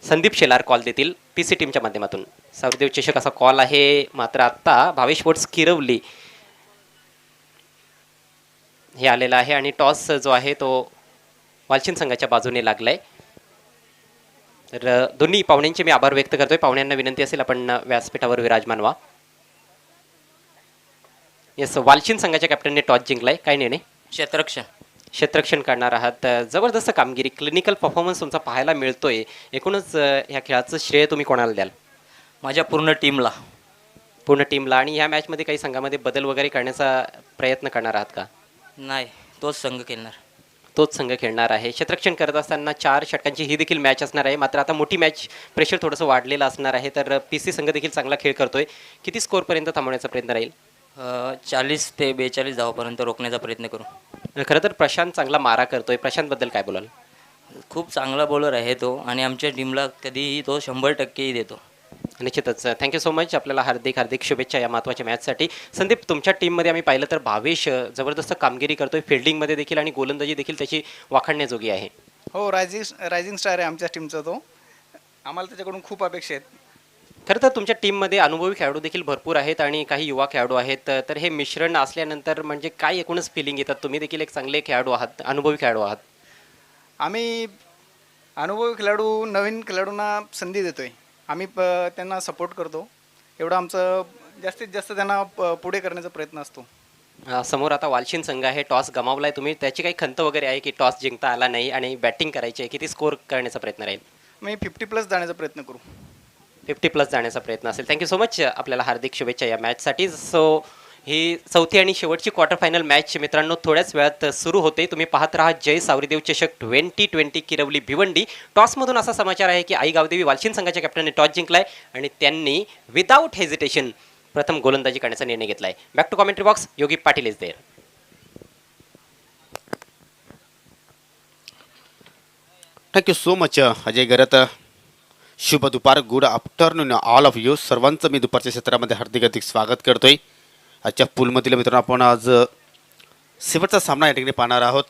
Sandeep Shelar call देतील PC टीमच्या माध्यमातून. सौरदेव चषक असा कॉल आहे, मात्र आत्ता भावेश स्पोर्ट्स किरवली हे आलेला आहे आणि टॉस जो आहे तो वालचिन संघाच्या बाजूने लागलाय. तर दोन्ही पाहुण्यांचे मी आभार व्यक्त करतोय. पाहुण्यांना विनंती असेल आपण व्यासपीठावर विराजमान व्हा. येस, वालचिन संघाच्या कॅप्टनने टॉस जिंकलाय. काय निर्णय? क्षेत्ररक्षण करणार आहात. जबरदस्त कामगिरी, क्लिनिकल परफॉर्मन्स तुमचा पाहायला मिळतोय. एकूणच ह्या खेळाचं श्रेय तुम्ही कोणाला द्याल? माझ्या पूर्ण टीमला. आणि ह्या मॅचमध्ये काही संघामध्ये बदल वगैरे करण्याचा प्रयत्न करणार आहात का? नाही, तोच संघ खेळणार आहे. क्षेत्ररक्षण करत असताना 4 षटकांची ही देखील मॅच असणार आहे. मात्र आता मोठी मॅच, प्रेशर थोडंसं वाढलेलं असणार आहे. तर पीसी संघ देखील चांगला खेळ करतोय. किती स्कोअरपर्यंत थांबवण्याचा प्रयत्न राहील? 40 ते 42 धावापर्यंत रोखण्याचा प्रयत्न करू. खरं तर प्रशांत चांगला मारा करतोय. प्रशांतबद्दल काय बोलाल? खूप चांगला बॉलर आहे तो आणि आमच्या टीमला कधीही तो 100% देतो. निश्चितच. Thank you so much. आपल्याला हार्दिक शुभेच्छा या महत्त्वाच्या मॅचसाठी. संदीप, तुमच्या टीममध्ये आम्ही पाहिलं तर भावेश जबरदस्त कामगिरी करतोय फिल्डिंगमध्ये देखील आणि गोलंदाजी देखील त्याची वाखाणण्याजोगी आहे. हो, रायझिंग स्टार आहे आमच्या टीमचा तो. आम्हाला त्याच्याकडून खूप अपेक्षा आहेत. खरं तर तुमच्या टीममध्ये अनुभवी खेळाडू देखील भरपूर आहेत आणि काही युवा खेळाडू आहेत. तर हे मिश्रण असल्यानंतर म्हणजे काय एकूणच फिलिंग येतात? तुम्ही देखील एक चांगले खेळाडू आहात, अनुभवी खेळाडू आहात. आम्ही अनुभवी खेळाडू, नवीन खेळाडूंना संधी देतोय. आम्ही त्यांना सपोर्ट करतो. एवढं आमचं जास्तीत जास्त त्यांना पुढे करण्याचा प्रयत्न असतो. समोर आता वालशिन संघ आहे. टॉस गमावलाय तुम्ही, त्याची काही खंत वगैरे आहे की टॉस जिंकता आला नाही आणि बॅटिंग करायची आहे? किती स्कोअर करण्याचा प्रयत्न राहील? मी 50+ जाण्याचा प्रयत्न करू. 50+ जाण्याचा प्रयत्न असेल. Thank you so much. आपल्याला हार्दिक शुभेच्छा या मॅचसाठी. सो ही चौथी आणि शेवटची क्वार्टर फायनल मॅच मित्रांनो थोड्याच वेळात सुरू होते. तुम्ही पाहत राहा जय सावरीदेव चषक 2020 किरवली भिवंडी. टॉसमधून असा समाचार आहे की आई गावदेवी वालशिन संघाच्या कॅप्टनने टॉस जिंकलाय आणि त्यांनी विदाऊट हेजिटेशन प्रथम गोलंदाजी करण्याचा निर्णय घेतलाय. Back to commentary box. Yogi Patil is there. Thank you so much Ajay Garat. शुभ दुपार, good afternoon all of you. सर्वांचं मी दुपारच्या क्षेत्रामध्ये हार्दिक स्वागत करतोय. आजच्या पूलमधील मित्रांनो आपण आज शेवटचा सामना या ठिकाणी पाहणार आहोत.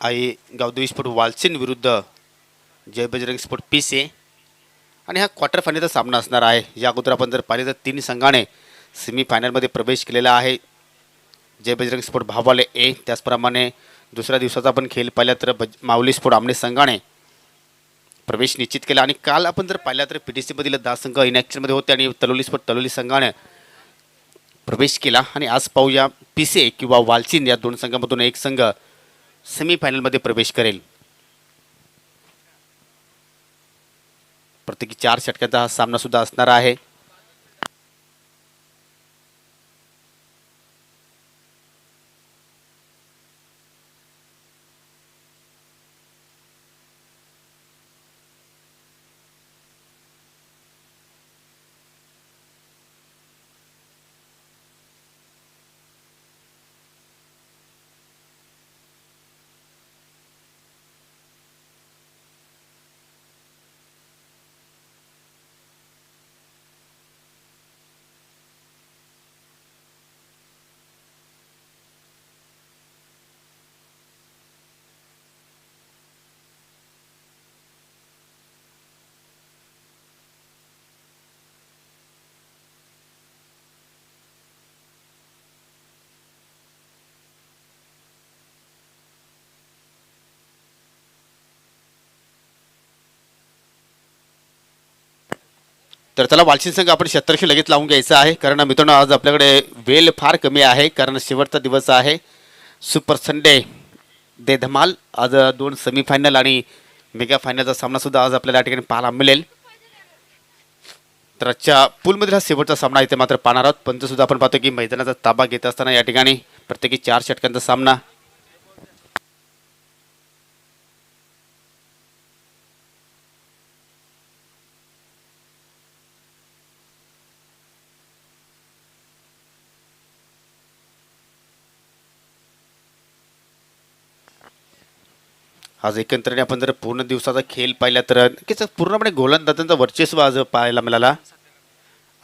आई गावदेवी स्पोर्ट वालचिन विरुद्ध जय बजरंग स्पोर्ट पीसी आणि हा क्वार्टर फायनलचा सामना असणार आहे. या अगोदर आपण जर पाहिले तर 3 संघाने सेमीफायनलमध्ये प्रवेश केलेला आहे. जय बजरंग स्पोर्ट भावाले ए, त्याचप्रमाणे दुसऱ्या दिवसाचा आपण खेळ पाहिला तर माऊली स्पोर्ट आमने संघाने प्रवेश निश्चित केला. आणि काल आपण जर पाहिला तर PTCमधील 10 संघ इनॅक्शनमध्ये होते आणि तलोली स्पोर्ट तलोली संघाने प्रवेश केला. आणि आज पाहूया पीसी किंवा वालचिन या 2 संघांमधून एक संघ सेमीफायनलमध्ये प्रवेश करेल. प्रत्येकी 4 षटकांचा हा सामना सुद्धा असणार आहे. तर चला वालचिन संघ आपण क्षेत्ररक्षण लगेच लावून घ्यायचं आहे. कारण मित्रांनो आज आपल्याकडे वेळ फार कमी आहे, कारण शेवटचा दिवस आहे. सुपर संडे दे धमाल. आज 2 सेमीफायनल आणि मेगा फायनलचा सामनासुद्धा आज आपल्याला या ठिकाणी पाहायला मिळेल. तर आजच्या पूलमधील हा शेवटचा सामना इथे मात्र पाहणार आहोत. पंचसुद्धा आपण पाहतो की मैदानाचा ताबा घेत असताना या ठिकाणी प्रत्येकी 4 षटकांचा सामना. आज एकंदरीने आपण जर पूर्ण दिवसाचा खेळ पाहिला तर नक्कीच पूर्णपणे गोलंदाजांचं वर्चस्व आज पाहायला मिळाला.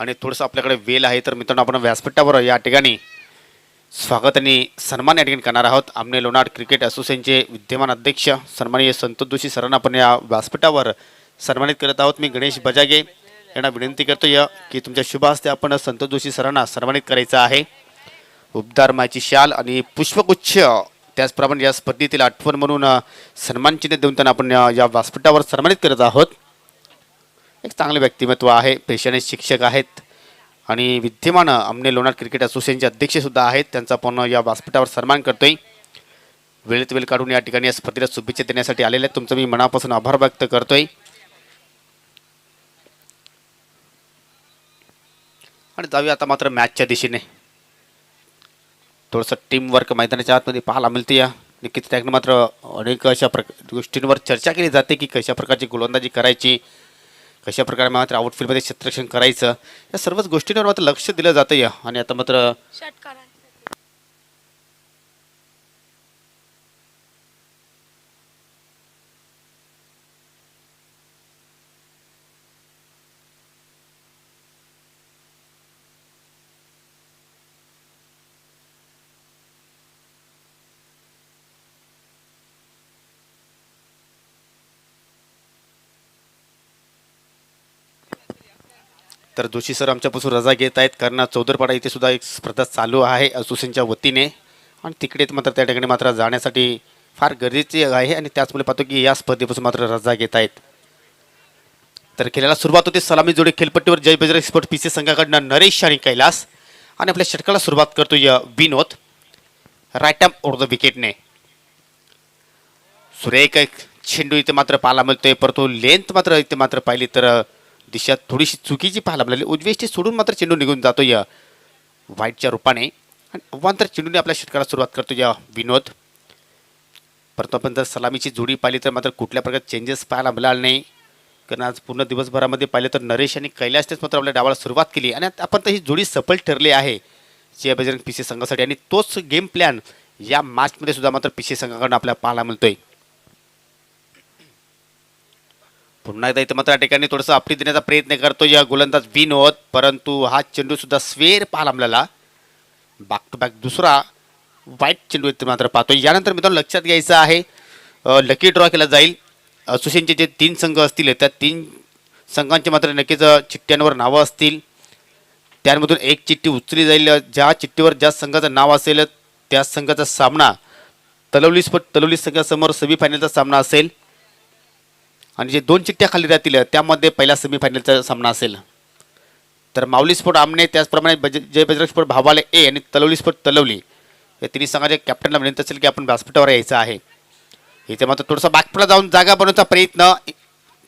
आणि थोडंसं आपल्याकडे वेळ आहे तर मित्रांनो आपण व्यासपीठावर या ठिकाणी स्वागत आणि सन्मान या ठिकाणी करणार आहोत. आमने लोणार क्रिकेट असोसिएशनचे विद्यमान अध्यक्ष सन्माननीय संतोष जोशी सरांना आपण या व्यासपीठावर सन्मानित करत आहोत. मी गणेश बजागे यांना विनंती करतोय की तुमच्या शुभ हस्ते आपण संतोष जोशी सरांना सन्मानित करायचं आहे. उबदार मायची शाल आणि पुष्पगुच्छ, त्याचप्रमाणे या स्पर्धेतील आठवण म्हणून सन्मानचिन्ह देऊन त्यांना आपण या व्यासपीठावर सन्मानित करत आहोत. एक चांगले व्यक्तिमत्व आहे, पेशाने शिक्षक आहेत आणि विद्यमान आमने लोणार क्रिकेट असोसिएशनचे अध्यक्षसुद्धा आहेत. त्यांचा आपण या व्यासपीठावर सन्मान करतोय. वेळेत वेळ काढून या ठिकाणी या स्पर्धेला शुभेच्छा देण्यासाठी आलेले आहेत. तुमचं मी मनापासून आभार व्यक्त करतोय. आणि जाऊया आता मात्र मॅचच्या दिशेने. थोडंसं टीमवर्क मैदानाच्या आतमध्ये पाहायला मिळते. या नक्कीच त्याकडे मात्र अनेक अशा गोष्टींवर चर्चा केली जाते की कशा प्रकारची गोलंदाजी करायची, कशा प्रकारे मात्र आउटफील्डमध्ये क्षेत्ररक्षण करायचं, या सर्वच गोष्टींवर मात्र लक्ष दिलं जातं. या आणि आता मात्र तर जोशी सर आमच्यापासून रजा घेत आहेत, कारण चौदरपाडा इथे सुद्धा एक स्पर्धा चालू आहे असोसिएशनच्या वतीने आणि तिकडे मात्र त्या ठिकाणी मात्र जाण्यासाठी फार गरजेचे आहे आणि त्याचमुळे पाहतो की या स्पर्धेपासून मात्र रजा घेत आहेत. तर खेळायला सुरुवात होते. सलामी जोडी खेळपट्टीवर जय बजरंग स्पोर्ट पीसी संघाकडनं नरेश आणि कैलास आणि आपल्या षटकाला सुरुवात करतोय विनोद. राईट आर्म ओव्हर द विकेटने सुरेख एक चेंडू इथे मात्र पाहायला मिळतोय, परंतु लेंथ मात्र इथे मात्र पाहिली तर दिशा थोडीशी चुकीची पाहायला मिळाली. उजवीष्टी सोडून मात्र चेंडू निघून जातो या व्हाईटच्या रूपाने आणि अवांतर चेंडूने आपल्या षटकाला सुरुवात करतो या विनोद. परंतु आपण जर सलामीची जोडी पाहिली तर मात्र कुठल्या प्रकारचे चेंजेस पाहायला मिळाले नाही, कारण आज पूर्ण दिवसभरामध्ये पाहिलं तर नरेश आणि कैलासनेच मात्र आपल्या डावाला सुरुवात केली आणि आपण तर ही जोडी सफल ठरली आहे जय बजरंग पीसी संघासाठी आणि तोच गेम प्लॅन या मॅचमध्ये सुद्धा मात्र पीसी संघाकडून आपल्याला पाहायला मिळतोय. पुन्हा एकदा इथे मात्र या ठिकाणी थोडंसं आपली देण्याचा प्रयत्न करतो या गोलंदाज विनोद, परंतु हा चेंडू सुद्धा स्वेर पाहायला मिळाला. बॅक टू बॅक दुसरा वाईट चेंडू इथे मात्र पाहतो. यानंतर मित्रांनो लक्षात घ्यायचं आहे लकी ड्रॉ केला जाईल. असोसिएशनचे जे 3 संघ असतील त्या 3 संघांचे मात्र नक्कीच चिठ्ठ्यांवर नावं असतील. त्यामधून एक चिठ्ठी उचलली जाईल. ज्या चिठ्ठीवर ज्या संघाचं नाव असेल त्या संघाचा सामना तलवली संघासमोर सेमीफायनलचा सामना असेल आणि जे 2 चिठ्ठ्या खाली राहतील त्यामध्ये पहिला सेमीफायनलचा सामना असेल. तर माऊली स्पोर्ट आमने, त्याचप्रमाणे जय बजरंग स्पोर्ट भावाले ए आणि तलवली स्पोर्ट तलवली या तिन्ही संघाच्या कॅप्टनला विनंती असेल की आपण व्यासपीठावर यायचं आहे. इथे मात्र थोडासा बॅकफुटला जाऊन जागा बनवण्याचा प्रयत्न,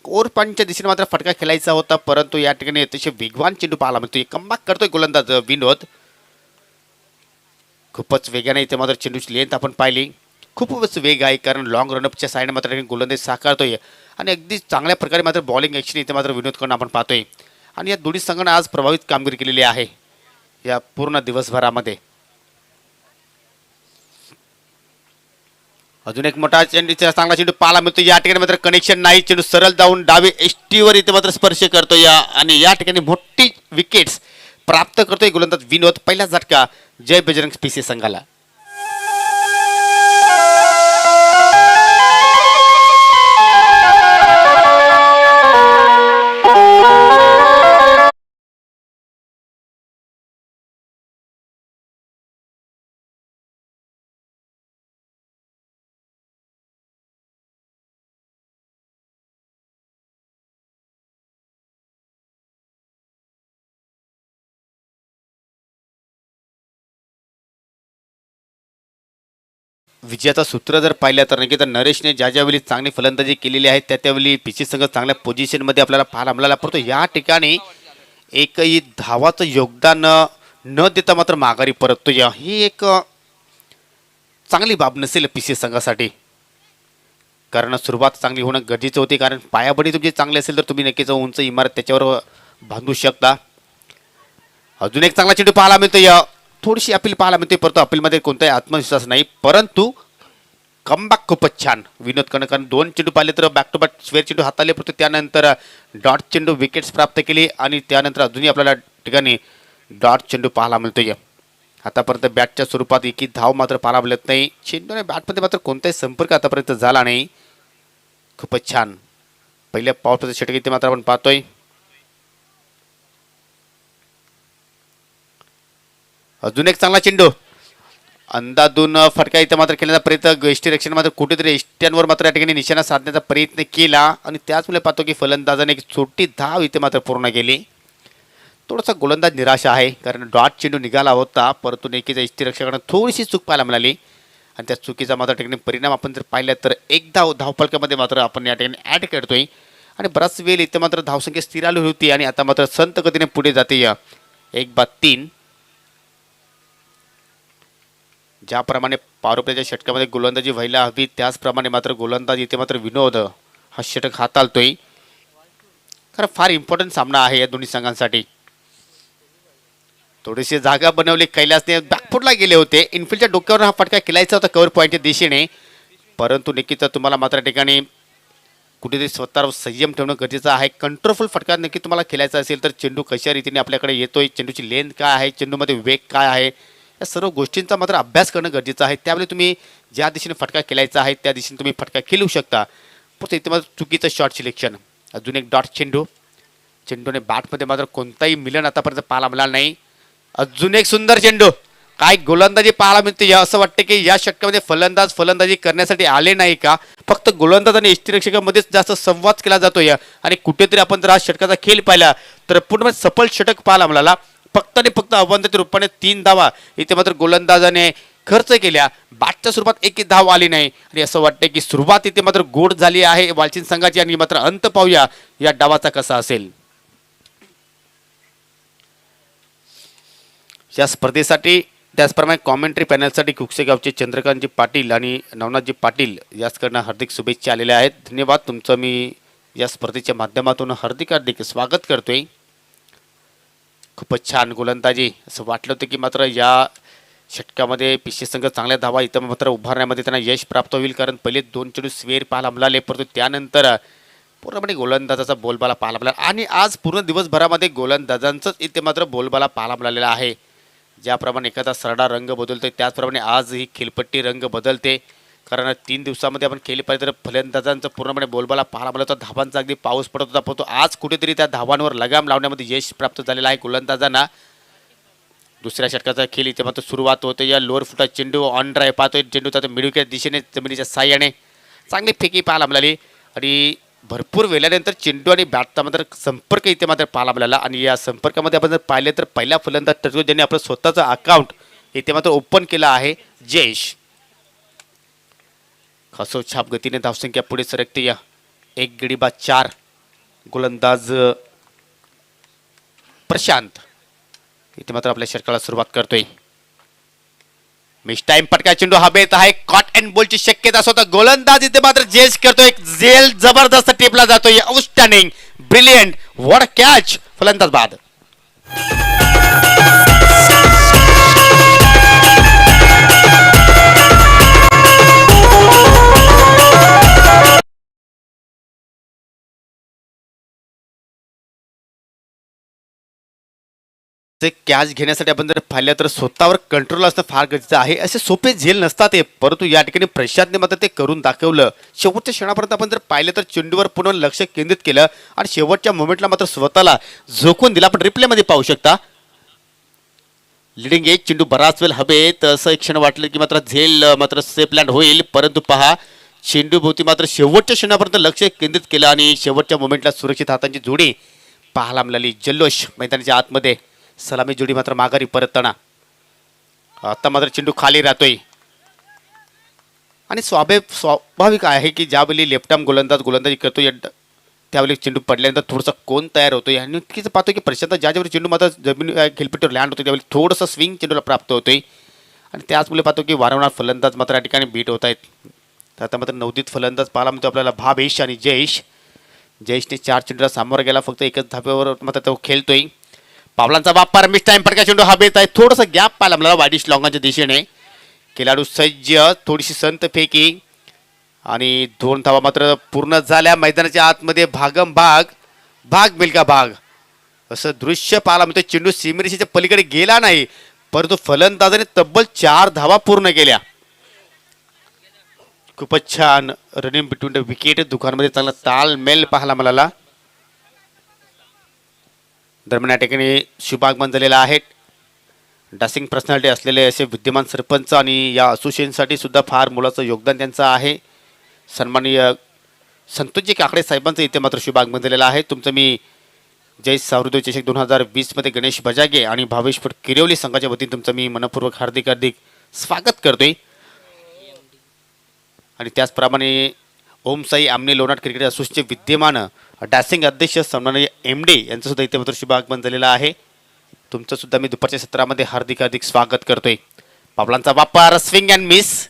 ओरपांच्या दिशेने मात्र फटका खेळायचा होता, परंतु या ठिकाणी अतिशय वेगवान चेंडू पाहायला मिळतो. कमबॅक करतोय गोलंदाज विनोद. खूपच वेगाने इथे मात्र चेंडूची लेंथ आपण पाहिली, खूपच वेग आहे, कारण लॉंग रनअपच्या साईडने मात्र गोलंदाज साकारतोय आणि अगदी चांगल्या प्रकारे मात्र बॉलिंग ॲक्शन इथे मात्र विनोद करणं आपण पाहतोय. आणि या दोन्ही संघाने आज प्रभावित कामगिरी केलेली आहे या पूर्ण दिवसभरामध्ये. अजून एक मोठा चेंडूचा चांगला चेंडू पाहायला मिळतो. या ठिकाणी मात्र कनेक्शन नाही, चेंडू सरळ जाऊन डावे एसटीवर इथे मात्र स्पर्श करतो या आणि या ठिकाणी मोठी विकेट्स प्राप्त करतोय गोलंदाज विनोद. पहिला झटका जय बजरंग पीसी संघाला. विजयाचा सूत्र जर पाहिलं तर नक्की तर नरेशने ज्या ज्यावेळी चांगली फलंदाजी केलेली आहे त्यावेळी पीसी संघ चांगल्या पोझिशनमध्ये आपल्याला पाहायला मिळाला, परंतु या ठिकाणी एकही धावाचं योगदान न देता मात्र माघारी परततो. ही एक चांगली बाब नसेल पीसी संघासाठी, कारण सुरुवात चांगली होणं गरजेचं होते, कारण पायाबडी तुमची चांगली असेल तर तुम्ही नक्कीच उंच इमारत त्याच्यावर बांधू शकता. अजून एक चांगला चेंडू पाहायला मिळतो. थोडीशी अपील पाहायला मिळते, परंतु अपीलमध्ये कोणताही आत्मविश्वास नाही, परंतु कमबॅक खूपच छान विनोद करणं, कारण 2 चेंडू पाहिले तर बॅक टू बॅक स्वेअर चेंडू हाताले, परंतु त्यानंतर डॉट चेंडू विकेट्स प्राप्त केली आणि त्यानंतर अजूनही आपल्याला ठिकाणी डॉट चेंडू पाहायला मिळतोय. आतापर्यंत बॅटच्या स्वरूपात एकी धाव मात्र पाहायला मिळत नाही. चेंडूने बॅटमध्ये मात्र कोणताही संपर्क आतापर्यंत झाला नाही. खूपच छान पहिल्या पावसाचं षटक इथे मात्र आपण पाहतोय. अजून एक चांगला चेंडू अंदाजून फटका इथे मात्र खेळण्याचा प्रयत्न. यष्टीरक्षण मात्र कुठेतरी यष्ट्यांवर मात्र या ठिकाणी निशाणा साधण्याचा प्रयत्न केला आणि त्याचमुळे पाहतो की फलंदाजाने एक छोटी धाव इथे मात्र पूर्ण केली. थोडासा गोलंदाज निराश आहे कारण डॉट चेंडू निघाला होता परंतु नेकीच्या यष्टीरक्षकानं थोडीशी चूक पाहायला मिळाली आणि त्या चुकीचा मात्र ठिकाणी परिणाम आपण जर पाहिला तर एक धावफलकामध्ये मात्र आपण या ठिकाणी ॲड करतोय आणि बराच वेळ इथे मात्र धावसंख्या स्थिर आली होती आणि आता मात्र संत गतीने पुढे जाते. 1-3. ज्याप्रमाणे पावरप्लेच्या षटकामध्ये गोलंदाजी व्हायला हवी त्याचप्रमाणे मात्र गोलंदाज इथे मात्र विनोद हा षटक हाताळतोय. कारण फार इम्पॉर्टंट सामना आहे या दोन्ही संघांसाठी. थोडीशी जागा बनवली कैलासने बॅकफुटला गेले होते. इनफिल्डच्या डोक्यावर हा फटका केलायचा होता कव्हर पॉईंटच्या दिशेने परंतु नक्कीच तुम्हाला मात्र ठिकाणी कुठेतरी स्वतःवर संयम ठेवणं गरजेचं आहे. कंट्रोलफुल फटका नक्की तुम्हाला खेळायचा असेल तर चेंडू कशा रीतीने आपल्याकडे येतोय, चेंडूची लेंथ काय आहे, चेंडूमध्ये वेग काय आहे, या सर्व गोष्टींचा मात्र अभ्यास करणं गरजेचं आहे. त्यावेळी तुम्ही ज्या दिशेने फटका खेळायचा आहे त्या दिशेने तुम्ही फटका खेळू शकता. पण इथे मात्र चुकीचं शॉट सिलेक्शन. अजून एक डॉट चेंडू. चेंडूने बॅटमध्ये मात्र कोणताही मिलन आतापर्यंत पाहायला मिळाला नाही. अजून एक सुंदर चेंडू. काय गोलंदाजी पाहायला मिळते. असं वाटतं की या षटकामध्ये फलंदाजी करण्यासाठी आले नाही का, फक्त गोलंदाज आणि यष्टीरक्षकामध्येच जास्त संवाद केला जातोय आणि कुठेतरी आपण जर हा षटकाचा खेळ पाहिला तर पूर्ण सफल षटक पाहायला मिळाला. फक्त आणि फक्त अवंतित रूपाने 3 धावा इथे मात्र गोलंदाजाने खर्च केल्या. बॅटच्या स्वरूपात एक धाव आली नाही आणि असं वाटतं की सुरुवात इथे मात्र गोड झाली आहे वालचिंद संघाची आणि मात्र अंत पाहूया या डावाचा कसा असेल. या स्पर्धेसाठी त्याचप्रमाणे कॉमेंट्री पॅनलसाठी कुकसेगावचे चंद्रकांतजी पाटील आणि नवनाथजी पाटील याचकडनं हार्दिक शुभेच्छा आलेल्या आहेत. धन्यवाद तुमचं मी या स्पर्धेच्या माध्यमातून हार्दिक स्वागत करतोय. खूपच छान गोलंदाजी. असं वाटलं होतं की मात्र या षटकामध्ये पिशे संघ चांगल्या धावा इथं मात्र उभारण्यामध्ये त्यांना यश प्राप्त होईल कारण पहिले 2 चेंडू स्वेर पाहायला मिळाले परंतु त्यानंतर पूर्णपणे गोलंदाजाचा बोलबाला पाहायला मिळाला आणि आज पूर्ण दिवसभरामध्ये गोलंदाजांचंच इथे मात्र बोलबाला पाहायला मिळालेला आहे. ज्याप्रमाणे एखादा सरडा रंग बदलतोय त्याचप्रमाणे आज ही खेळपट्टी रंग बदलते कारण 3 दिवसामध्ये आपण खेळले पाहिजे तर फलंदाजांचं पूर्णपणे बोलबाला पाहायला मिळत होता. धावांचा अगदी पाऊस पडत होता परंतु आज कुठेतरी त्या धावांवर लगाम लावण्यामध्ये यश प्राप्त झालेलं आहे गोलंदाजांना. दुसऱ्या षटकाचा खेळ इथे मात्र सुरुवात होते. या लोअर फुटा चेंडू ऑन ड्राईव्ह पाहतोय. चेंडूचा मिडविकेट दिशेने जमिनीच्या साह्याने चांगली फेकी पाहायला मिळाली आणि भरपूर वेळानंतर चेंडू आणि बॅटचा मात्र संपर्क इथे मात्र पाहायला मिळाला आणि या संपर्कामध्ये आपण जर पाहिले तर पहिला फलंदाज ठरतो ज्यांनी आपलं स्वतःचं अकाउंट इथे मात्र ओपन केलं आहे जयेश. खसोछाप गतीने धावसंख्या पुढे सरकते. या 1 गडी बाद 4. गोलंदाज प्रशांत इथे मात्र आपल्या षटकाला सुरुवात करतोय. मिस टाइम फटका चेंडू हवेत आहे. कॉट अँड बॉलची शक्यता स्वतः गोलंदाज इथे मात्र जेस करतोय. झेल जबरदस्त टिपला जातोय. Outstanding brilliant what catch. फलंदाज बाद. ते कॅच घेण्यासाठी आपण जर पाहिलं तर स्वतःवर कंट्रोल असणं फार गरजेचं आहे. असे सोपे झेल नसतात ते परंतु या ठिकाणी प्रशांतने मात्र ते करून दाखवलं. शेवटच्या क्षणापर्यंत आपण जर पाहिलं तर चेंडूवर पुन्हा लक्ष केंद्रित केलं आणि शेवटच्या मोमेंटला मात्र स्वतःला झोकून दिला. आपण रिप्लेमध्ये पाहू शकता लिडिंग एज चेंडू बराच वेळ हवेत. असं एक क्षण वाटलं की मात्र झेल मात्र सेफ लँड होईल परंतु पहा चेंडू भोवती मात्र शेवटच्या क्षणापर्यंत लक्ष केंद्रित केलं आणि शेवटच्या मोमेंटला सुरक्षित हातांची जोडी पाहायला मिळाली. जल्लोष मैदानाच्या आतमध्ये. सलामी जोडी मात्र माघारी परतताना आता मात्र चेंडू खाली राहतोय आणि स्वाभाविक आहे की ज्यावेळी लेफ्ट आर्म गोलंदाजी करतोय त्यावेळी चेंडू पडल्यानंतर थोडासा कोण तयार होतोय आणि नक्कीच पाहतो की प्रशांत ज्यावेळी चेंडू मात्र जमीन खेळपट्टीवर लँड होतो त्यावेळी थोडंसं स्विंग चेंडूला प्राप्त होतोय आणि त्याचमुळे पाहतो की वारंवार फलंदाज मात्र या ठिकाणी बीट होत आहेत. तर आता मात्र नवदीत फलंदाज पाहायला मिळतो आपल्याला भावेश आणि जयेशने 4 चेंडूला सामोरं गेला. फक्त एकच धाब्यावर मात्र तो खेळतोय. पावलांचा वापर मिस टाइम फटका चेंडू हवेत आहे. थोडंसं गॅप पाहिला मला वाईडिश लॉंगाच्या दिशेने. खेळाडू सज्ज. थोडीशी संत फेकी आणि 2 धावा मात्र पूर्ण झाल्या. मैदानाच्या आतमध्ये भाग मिल्का भाग असं दृश्य पाहायला मिळतं. चेंडू सीमेरेषेच्या पलीकडे गेला नाही परंतु फलंदाजाने तब्बल 4 धावा पूर्ण केल्या. खूपच छान रनिंग बिटवीन द विकेट. दुकानमध्ये चांगला तालमेल पाहायला मिळाला. दरम्यान या ठिकाणी शुभागमन झालेला आहे. डसिंग पर्सनॅलिटी असलेले असे विद्यमान सरपंच आणि या असोसिएशनसाठी सुद्धा फार मोलाचं योगदान त्यांचं आहे. सन्माननीय संतोषजी काकडे साहेबांचं इथे मात्र शुभागमन झालेलं आहे. तुमचं मी जय सावरदेव चषक 2020 मध्ये गणेश बजागे आणि भावेश फट किरवली संघाच्या वतीने तुमचं मी मनपूर्वक हार्दिक स्वागत करतोय. आणि त्याचप्रमाणे ओमसाई आमने लोणार क्रिकेट असोसिएशनचे विद्यमान डॅसिंग अध्यक्ष सन्माननीय MD यांचं सुद्धा इथे मात्र शुभागमन झालेलं आहे. तुमचं सुद्धा मी दुपारच्या सत्रामध्ये हार्दिक स्वागत करतोय. पावलांचा वापर, स्विंग अँड मिस,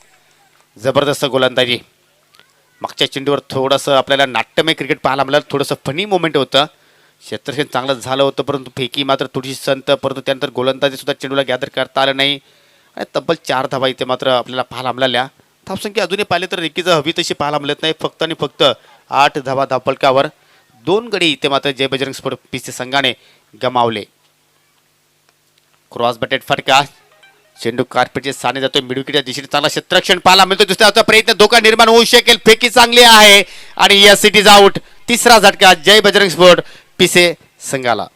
जबरदस्त गोलंदाजी. मागच्या चेंडूवर थोडंसं आपल्याला नाट्यमय क्रिकेट पाहायला मिळालं. थोडंसं फनी मोमेंट होतं. क्षेत्ररक्षण चांगलं झालं होतं परंतु फेकी मात्र थोडीशी संत. परंतु त्यानंतर गोलंदाजी सुद्धा चेंडूला गॅदर करता आलं नाही आणि तब्बल 4 धावा इथे मात्र आपल्याला पाहायला मिळाल्या. धावसंख्या अजूनही पाहिले तर नक्कीच हवी तशी पाहायला मिळत नाही. फक्त आणि फक्त 8 धावा धावफलकावर. 2 गडी इथे मात्र जय बजरंग स्पोर्ट पीसी संघाने गमावले. क्रॉस बॅटेड फटका. चेंडू कार्पेटचे साने जातोय. मिडविकेटच्या दिशेने चांगला क्षेत्ररक्षण पाहायला मिळतो. दुसऱ्याचा प्रयत्न, धोका निर्माण होऊ शकेल. फेकी चांगली आहे आणि यस इट इज आउट. तिसरा झटका जय बजरंग स्पोर्ट पिसे संघाला.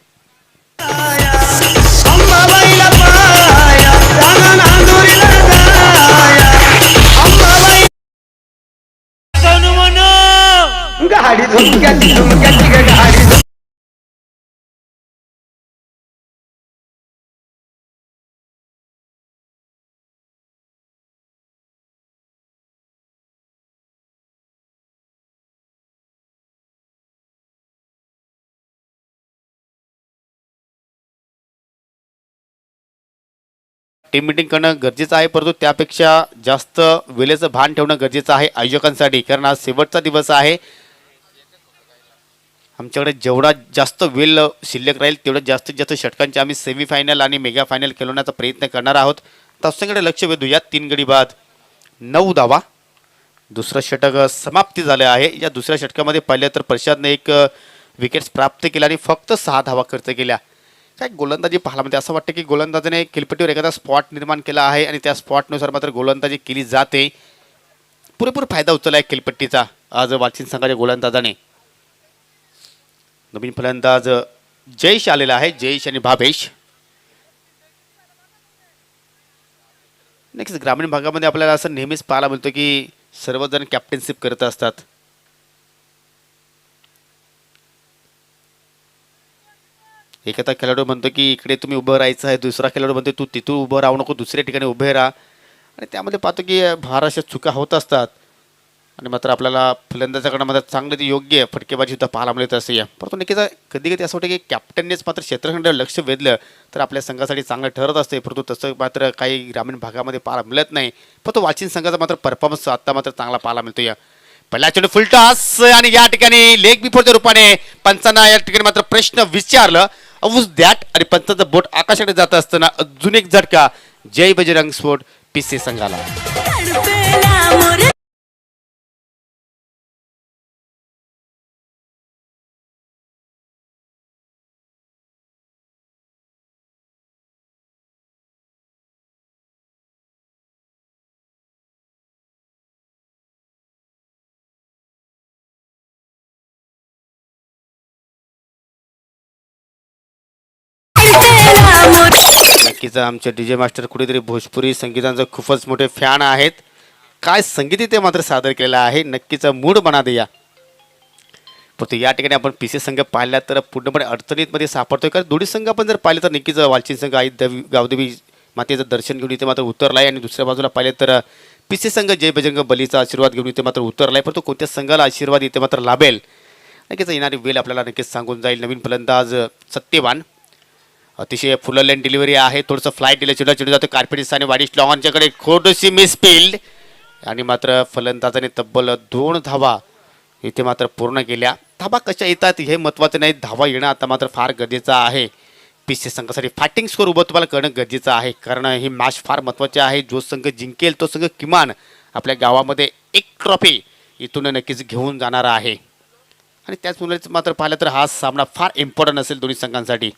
टीम मीटिंग करणं गरजेचं आहे परंतु त्यापेक्षा जास्त वेळेचं भान ठेवणं गरजेचं आहे आयोजकांसाठी. कारण आज शेवटचा दिवस आहे. आमच्याकडे जेवढा जास्त वेळ शिल्लक राहील तेवढं जास्तीत जास्त षटकांचे आम्ही सेमीफायनल आणि मेगा फायनल खेळवण्याचा प्रयत्न करणार आहोत. तत्संकडे लक्ष वेधूया. 3 गडी बाद 9 धावा. दुसरं षटक समाप्ती झालं आहे. या दुसऱ्या षटकामध्ये पाहिलं तर प्रशांतने 1 विकेट्स प्राप्त केल्या आणि फक्त 6 धावा खर्च केल्या. काय गोलंदाजी पाहायला म्हणजे असं वाटतं की गोलंदाजीने खेळपट्टीवर एखादा स्पॉट निर्माण केला आहे आणि त्या स्पॉटनुसार मात्र गोलंदाजी केली जाते. पुरेपूर फायदा उचलला आहे खेळपट्टीचा आज वाचिन संघाच्या गोलंदाजाने. नवीन फलंदाज जयेश आलेला आहे. जयेश आणि भावेश. नेक्स्ट ग्रामीण भागामध्ये आपल्याला असं नेहमीच पाहायला मिळतं की सर्वजण कॅप्टनशिप करत असतात. एखादा खेळाडू म्हणतो की इकडे तुम्ही उभं राहायचं आहे. दुसरा खेळाडू म्हणतो तू तिथून उभं राहू नको, दुसऱ्या ठिकाणी उभे राहा. आणि त्यामध्ये पाहतो की फार अशा चुका होत असतात आणि मात्र आपल्याला फलंदाजाकडनं मात्र चांगलं ते योग्य फटकेबाजी सुद्धा पाहायला मिळत असे या. परंतु नक्कीच कधी कधी असं वाटतं की कॅप्टननेच मात्र क्षेत्रखंडावर लक्ष वेधलं तर आपल्या संघासाठी चांगलं ठरत असते. परंतु तसं मात्र काही ग्रामीण भागामध्ये पाहायला मिळत नाही. परंतु वाचिन संघाचा मात्र परफॉर्मन्स आता मात्र चांगला पाहायला मिळतो. या पहिला चेंडू फुल टॉस आणि या ठिकाणी लेग बिफोरच्या रूपाने पंचांना या ठिकाणी मात्र प्रश्न विचारलं अवूज दॅट आणि पंचाचं बोट आकाशाकडे जात असताना अजून एक झटका जय बजरंग स्पोर्ट पीसी संघाला. नक्कीच आमचे DJ मास्टर कुठेतरी भोजपुरी संगीतांचे खूपच मोठे फॅन आहेत. काय संगीत ते मात्र सादर केलेलं आहे. नक्कीच मूड बना द्या. परंतु या ठिकाणी आपण पीसी संघ पाहिला तर पूर्णपणे अडचणीमध्ये सापडतोय. कारण दोन्ही संघ आपण जर पाहिले तर नक्कीच वालचिन संघ आई गावदेवी मातेचं दर्शन घेऊन इथे मात्र उतरला आहे आणि दुसऱ्या बाजूला पाहिले तर पीसी संघ जय बजरंग बलीचा आशीर्वाद घेऊन इथे मात्र उतरला आहे. परंतु कोणत्या संघाला आशीर्वाद इथे मात्र लाभेल नक्कीच येणारी वेळ आपल्याला नक्कीच सांगून जाईल. नवीन फलंदाज सत्यवान. अतिशय फुल लेन डिलिव्हरी आहे. थोडंसं फ्लाईट दिलं चिडा चिडू जातं कार्पेटिस आणि वाडिश लॉंगॉनच्याकडे थोडीशी मिसफिल्ड आणि मात्र फलंदाजाने तब्बल 2 धावा इथे मात्र पूर्ण केल्या. धावा कशा येतात हे महत्त्वाचं नाही. धावा येणं आता मात्र फार गरजेचं आहे. पीसी संघासाठी फायटिंग स्कोर उभं तुम्हाला करणं गरजेचं आहे. कारण ही मॅच फार महत्त्वाची आहे. जो संघ जिंकेल तो संघ किमान आपल्या गावामध्ये 1 ट्रॉफी इथून नक्कीच घेऊन जाणार आहे. आणि त्याचमुळेच मात्र पाहिलं तर हा सामना फार इम्पॉर्टंट असेल दोन्ही संघांसाठी.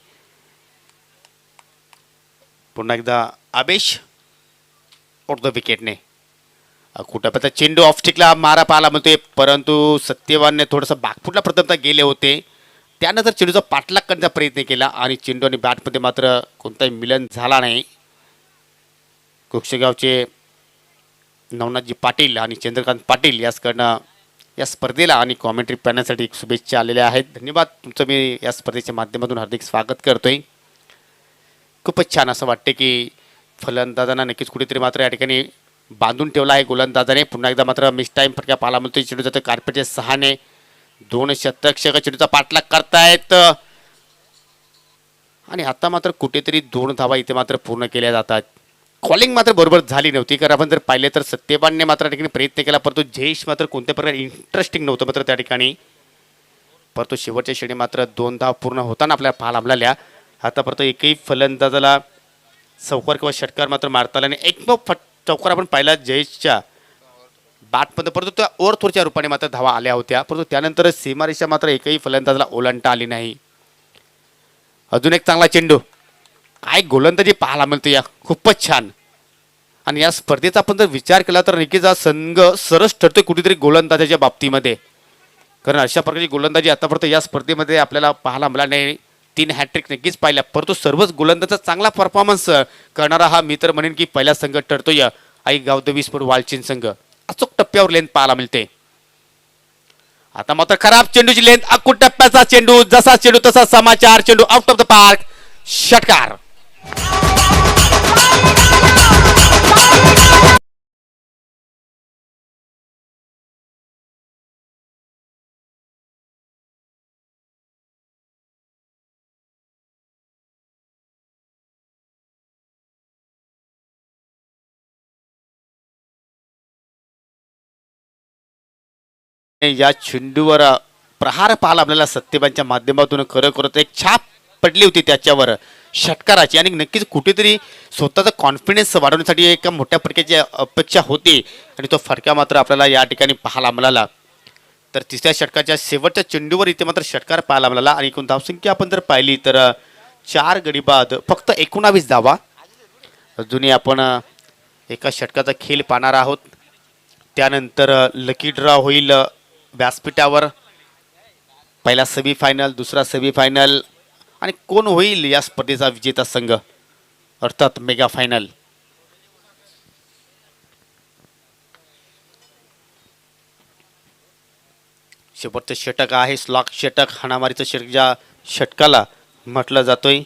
पुन्हा एकदा आवेश ऑफ द विकेटने कुठं चेंडू ऑफ स्टिकला मारा पाहायला मिळतोय, परंतु सत्यवानने थोडंसं बागफुटला प्रथमतः गेले होते. त्यानंतर चेंडूचा पाठलाग करण्याचा प्रयत्न केला आणि चेंडू आणि बॅटमध्ये मात्र कोणताही मिलन झाला नाही. कुक्षगावचे नवनाथजी पाटील आणि चंद्रकांत पाटील याचकडनं या स्पर्धेला आणि कॉमेंट्री पॅनलसाठी शुभेच्छा आलेल्या आहेत. धन्यवाद तुमचं. मी या स्पर्धेच्या माध्यमातून हार्दिक स्वागत करतोय. खूपच छान असं वाटते की फलंदाजांना नक्कीच कुठेतरी मात्र या ठिकाणी बांधून ठेवला आहे गोलंदाजाने. पुन्हा एकदा मात्र मिस टाईम फटका पाहायला मिळतोय. चेंडू जातं कार्पेटच्या 6ने. 2 शतक चेंडूचा पाठलाग करतायत आणि आता मात्र कुठेतरी 2 धावा इथे मात्र पूर्ण केल्या जातात. कॉलिंग मात्र बरोबर झाली नव्हती, कारण आपण जर पाहिले तर सत्यवानने मात्र त्या ठिकाणी प्रयत्न केला, परंतु जयेश मात्र कोणत्या प्रकारे इंटरेस्टिंग नव्हतं मात्र त्या ठिकाणी. परंतु शेवटच्या क्षणी मात्र 2 धावा पूर्ण होताना आपल्याला पाहायला मिळाल्या. आतापर्यंत एकही फलंदाजाला चौकार किंवा षटकार मात्र मारता आला नाही. एकमेव चौकार आपण पाहिला जयेशच्या बॅटमध्ये, परंतु त्या ओव्हरथ्रोच्या रूपाने मात्र धावा आल्या होत्या, परंतु त्यानंतर सीमारेषा मात्र एकही फलंदाजाला ओलांडता आली नाही. अजून एक चांगला चेंडू. काय गोलंदाजी पाहायला मिळते या, खूपच छान. आणि या स्पर्धेचा आपण जर विचार केला तर नक्कीच हा संघ सरस ठरतोय कुठेतरी गोलंदाजाच्या बाबतीमध्ये, कारण अशा प्रकारची गोलंदाजी आतापर्यंत या स्पर्धेमध्ये आपल्याला पाहायला मिळाला नाही. 3 हॅट्रिक नक्कीच पाहिल्या, परंतु सर्वच गोलंदाजाचा चांगला परफॉर्मन्स करणारा हा मी तर म्हणेन की पहिला संघ ठरतोय आई गावदेवी स्पोर्ट वालचिन संघ. अचूक टप्प्यावर लेंथ पाहायला मिळते. आता मात्र खराब चेंडूची लेंथ. अकूट टप्प्याचा चेंडू, जसा चेंडू तसा समाचार. चेंडू आउट ऑफ द पार्क, षटकार. या चेंडूवर प्रहार पाहायला आपल्याला सत्यवानच्या माध्यमातून खरोखरच एक छाप पडली होती त्याच्यावर षटकाराची, आणि नक्कीच कुठेतरी स्वतःचा कॉन्फिडन्स वाढवण्यासाठी एका मोठ्या फटक्याची अपेक्षा होती आणि तो फटका मात्र आपल्याला या ठिकाणी पाहायला मिळाला. तर तिसऱ्या षटकाच्या शेवटच्या चेंडूवर इथे मात्र षटकार पाहायला मिळाला. आणि एकूण धावसंख्या आपण जर पाहिली तर 4 गडी बाद फक्त 19 धावा. अजूनही आपण एका षटकाचा खेळ पाहणार आहोत. त्यानंतर लकी ड्रॉ होईल व्यासपीठावर. पहिला सेमीफायनल, दुसरा सेमीफायनल, आणि कोण होईल या स्पर्धेचा विजेता संघ, अर्थात मेगा फायनल. शेवटचं षटक आहे स्लॉक षटक. हाणामारीचं षटक ज्या षटकाला म्हटलं जातोय.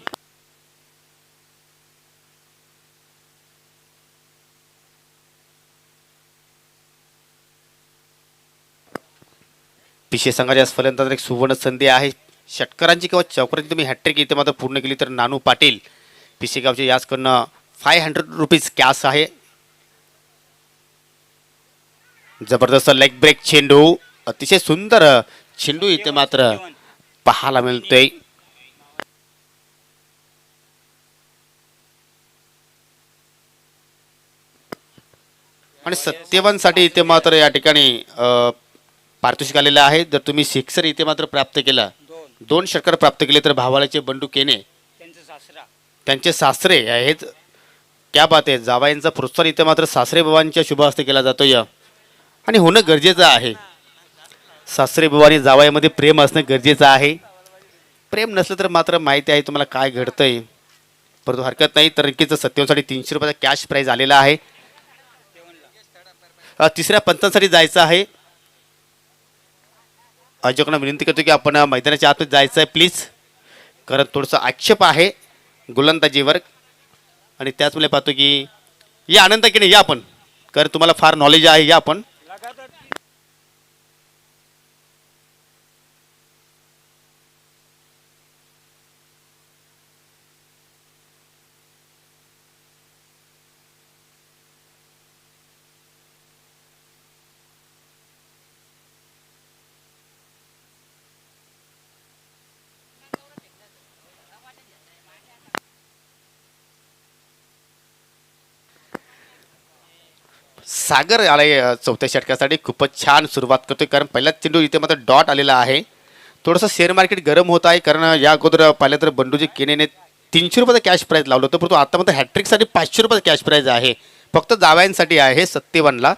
पिशे संघाच्या फलंदाजाला एक सुवर्ण संधी आहे. षटकारांची किंवा चौकारांची तुम्ही हॅट्रिक इथे मात्र पूर्ण केली तर नानू पाटील पिशेगावचे याचकडनं 500 रुपीज कॅश आहे. जबरदस्त लेग ब्रेक चेंडू, अतिशय सुंदर चेंडू इथे मात्र पाहायला मिळतोय. आणि सत्यवानसाठी इथे मात्र या ठिकाणी पारितोषिक आलेलं आहे. जर तुम्ही सिक्सर इथे मात्र प्राप्त केला, 2 षटकार प्राप्त केले, तर भावालाचे बंडू केने त्यांचे सासरे आहेत. क्या बात आहे. जावायांचा प्रोत्साहन इथे मात्र सासरे बाबांच्या शुभ हस्ते केला जातोय आणि होणं गरजेचं आहे. सासरे बाबांनी जावयामध्ये प्रेम असणं गरजेचं आहे. प्रेम नसलं तर मात्र माहिती आहे तुम्हाला काय घडतंय, परंतु हरकत नाही. तर नक्कीच सत्यवानसाठी 300 रुपयाचा कॅश प्राईज आलेला आहे. तिसऱ्या पंचांसाठी जायचं आहे. आयोजकांना विनंती करतो की आपण मैदानाच्या आतमध्ये जायचं आहे प्लीज, कारण थोडंसं आक्षेप आहे गोलंदाजीवर. आणि त्याचमुळे पाहतो की या आनंद की नाही, या आपण, कारण तुम्हाला फार नॉलेज आहे, या आपण. सागर आलाय चौथ्या षटकासाठी. खूपच छान सुरुवात करतोय, कारण पहिलाच चेंडू इथे मात्र डॉट आलेला आहे. थोडंसं शेअर मार्केट गरम होत आहे, कारण या अगोदर पाहिलं तर बंडूजी केनेने ₹300 कॅश प्राईज लावलं होतं, परंतु आता मात्र हॅट्रिकसाठी ₹500 कॅश प्राईज आहे, फक्त जावयांसाठी आहे 57ला.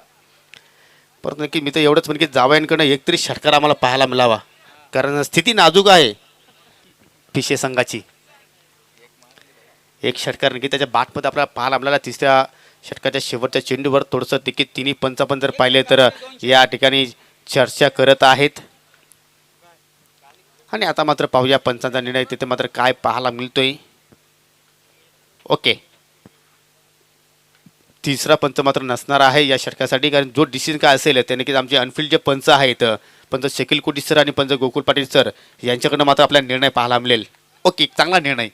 परंतु नक्की मी तर एवढंच म्हणेन की जावयांकडनं एकतरी षटकार आम्हाला पाहायला मिळावा, कारण स्थिती नाजूक आहे पिशे संघाची. एक षटकार नक्की त्याच्या बाटमध्ये आपल्याला पाहायला मिळाला. तिसऱ्या षटकाच्या शेवटच्या चेंडूवर थोडंसं तिकीट तिन्ही पंच पण जर पाहिले तर या ठिकाणी चर्चा करत आहेत. आणि आता मात्र पाहूया पंचांचा निर्णय तिथे मात्र काय पाहायला मिळतोय. ओके, तिसरा पंच मात्र नसणार आहे या षटकासाठी, कारण जो डिसिजन काय असेल त्याने की आमचे अनफिल्ड जे पंच आहेत, पंच शकील कोटी सर आणि पंच गोकुळ पाटील सर यांच्याकडनं मात्र आपल्याला निर्णय पाहायला मिळेल. ओके, चांगला निर्णय.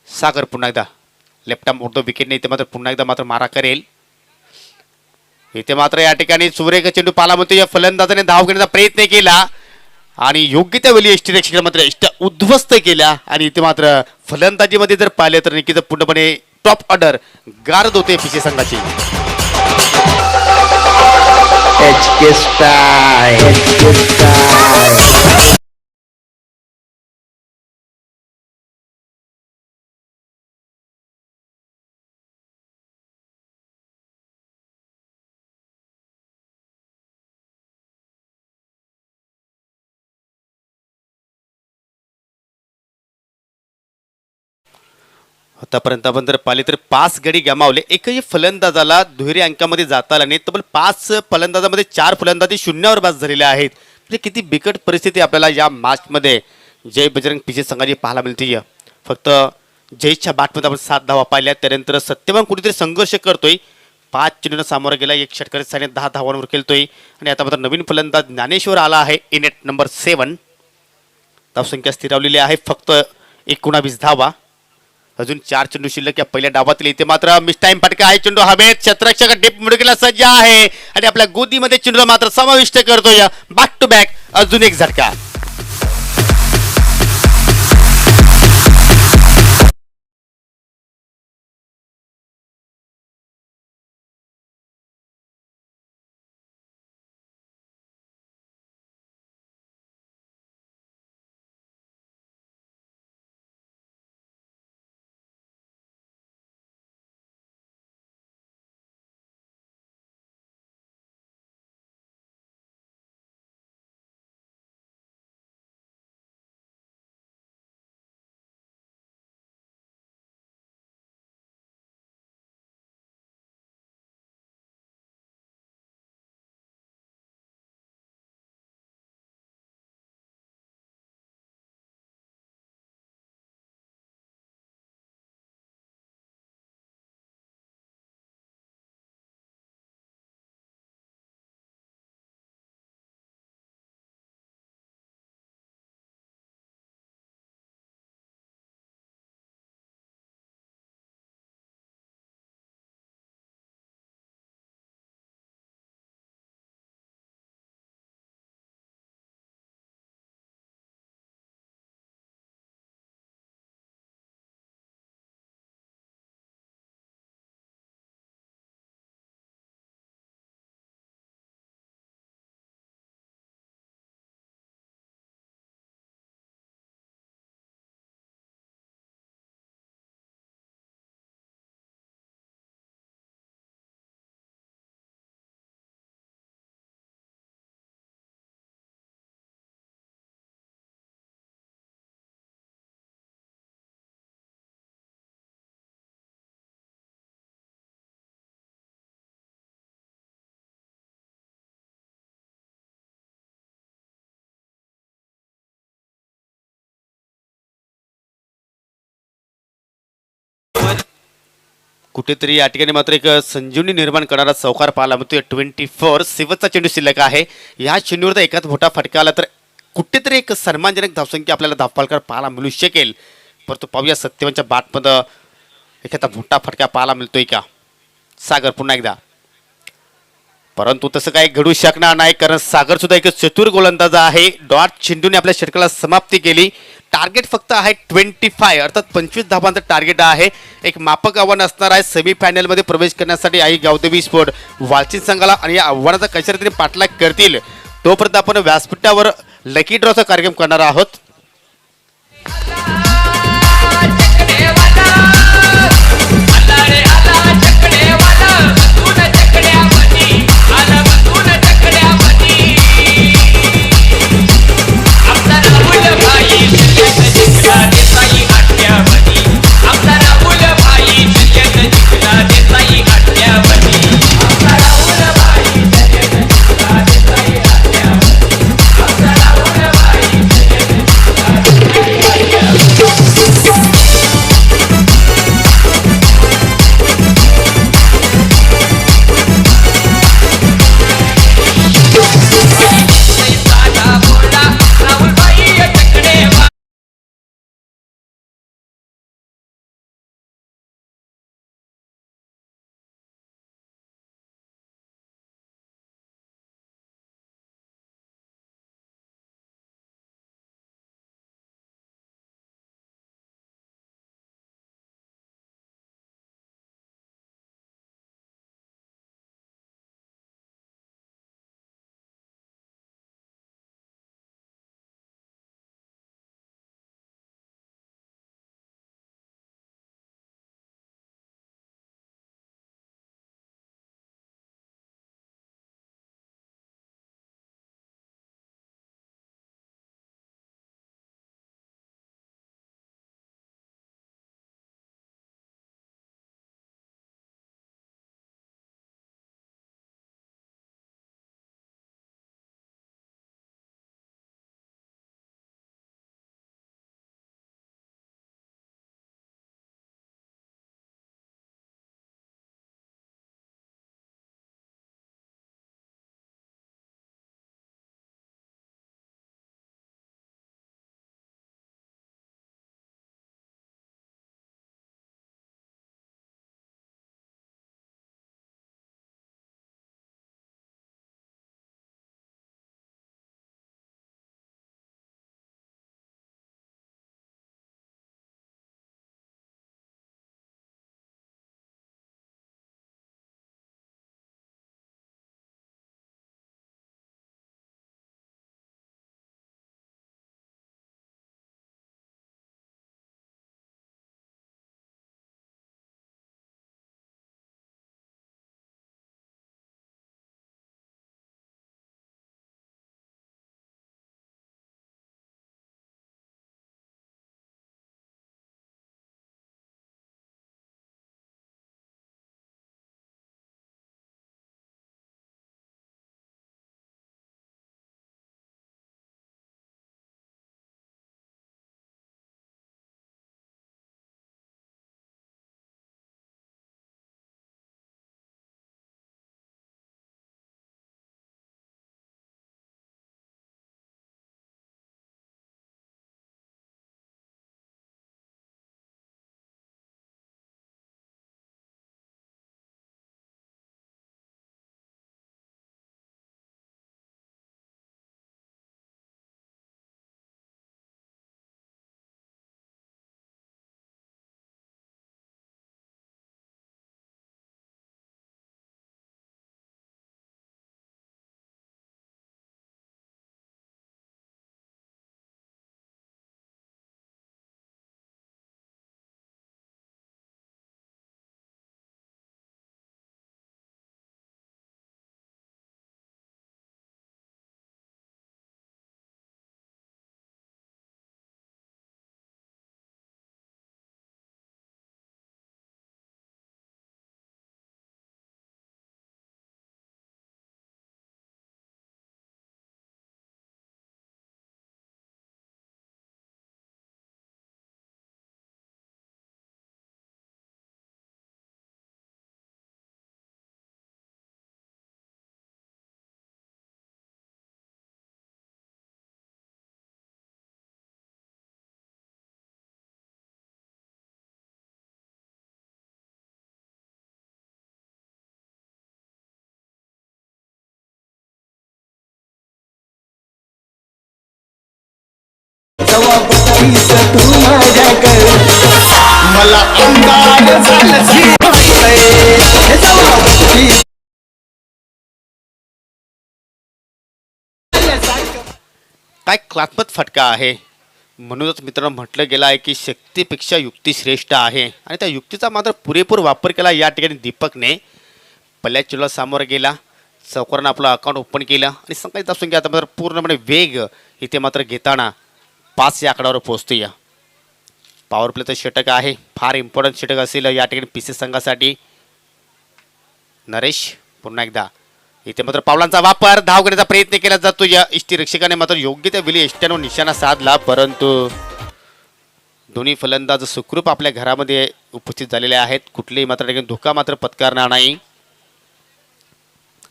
सागर पुन्हा एकदा लेफ्ट आर्म उडतो विकेटने, इथे मात्र पुन्हा एकदा मात्र मारा करेल. इथे मात्र या ठिकाणी सुरेख चेंडू पाहायला मिळतो. या फलंदाजाने धाव घेण्याचा प्रयत्न केला आणि योग्य त्या वेळी यष्टीरक्षक मात्र इष्ट उद्ध्वस्त केल्या. आणि इथे मात्र फलंदाजीमध्ये जर पाहिले तर नक्कीच पूर्णपणे टॉप ऑर्डर गारद होते पिशे संघाची. आतापर्यंत आपण जर पाहिले तर 5 गडी गमावले, एकही फलंदाजाला दुहेरी अंकामध्ये जाता आला नाही. तब्बल 5 फलंदाजामध्ये 4 फलंदाजी शून्यावर बाद झालेले आहेत. म्हणजे किती बिकट परिस्थिती आपल्याला या मॅचमध्ये जय बजरंग पिशे संघाची पाहायला मिळते. फक्त जयच्या बॅटमध्ये आपण 7 धावा पाहिल्या, त्यानंतर सत्यवान कुठेतरी संघर्ष करतोय. 5 चेंडूंना सामोरा गेला, एक षटकारी साने 10 धावांवर खेळतोय. आणि आता मात्र नवीन फलंदाज ज्ञानेश्वर आला आहे इन एट नंबर 7. धावसंख्या स्थिरावलेली आहे फक्त 19 धावा. अजून 4 चेंडू शिल्लक या पहिल्या डावातील. इथे मात्र मिस टाइम फटका आहे, चेंडू हवेत, क्षेत्ररक्षक डीप मुडकेला सज्ज आहे आणि आपल्या गोदीमध्ये चेंडूला मात्र समाविष्ट करतोय. बॅक टू बॅक अजून एक झटका. कुठेतरी या ठिकाणी मात्र एक संजीवनी निर्माण करणारा चौकार पाहायला मिळतोय. 24 शेवटचा चेंडू शिल्लक आहे. या चेंडूवर तर एकाच मोठा फटका आला तर कुठेतरी एक सन्मानजनक धावसंख्या आपल्याला धावपालकर पाहायला मिळू शकेल. परंतु पाहूया सत्यवानच्या बॅटमध्ये एखादा मोठा फटका पाहायला मिळतोय का. सागर पुन्हा एकदा, परंतु तसं काही घडू शकणार नाही, कारण सागर सुद्धा एक चतुर गोलंदाज आहे. डॉट चेंडूने आपल्या षटकाला समाप्ती केली. टार्गेट फक्त आहे 25, अर्थात 25 धावांचं टार्गेट आहे. एक मापक आव्हान असणार आहे सेमीफायनलमध्ये प्रवेश करण्यासाठी आई गावदेवी स्पोर्ट वालचिंद संघाला. आणि या आव्हानाचा कशा रीतीने पाठलाग करतील तोपर्यंत आपण व्यासपीठावर लकी ड्रॉचा कार्यक्रम करणार आहोत. जेव्हा बघतीस तू माझ्याकडे मला अंगार झालं जेव्हा बघतीस काय क्लात्मक फटका आहे. म्हणूनच मित्रांनो म्हटलं गेलं आहे की शक्तीपेक्षा युक्ती श्रेष्ठ आहे आणि त्या युक्तीचा मात्र पुरेपूर वापर केला या ठिकाणी दीपकने. पहिल्या चेंडूला सामोरं गेला, चौकारानं आपलं अकाउंट ओपन केलं आणि सांगायचं असून की आता मात्र पूर्णपणे वेग इथे मात्र घेताना 5 या आकड्यावर पोहोचतो. या पॉवर प्लेचं षटक आहे, फार इम्पॉर्टंट षटक असेल या ठिकाणी पीसी संघासाठी. नरेश पुन्हा एकदा इथे मात्र पावलांचा वापर, धाव घेण्याचा प्रयत्न केला जातो. या इष्टिरक्षकाने मात्र योग्य त्या वेळी यष्ट्यानं निशाणा साधला, परंतु दोन्ही फलंदाज सुखरूप आपल्या घरामध्ये उपस्थित झालेले आहेत. कुठलेही मात्र ठिकाणी धोका मात्र पत्कारणार नाही.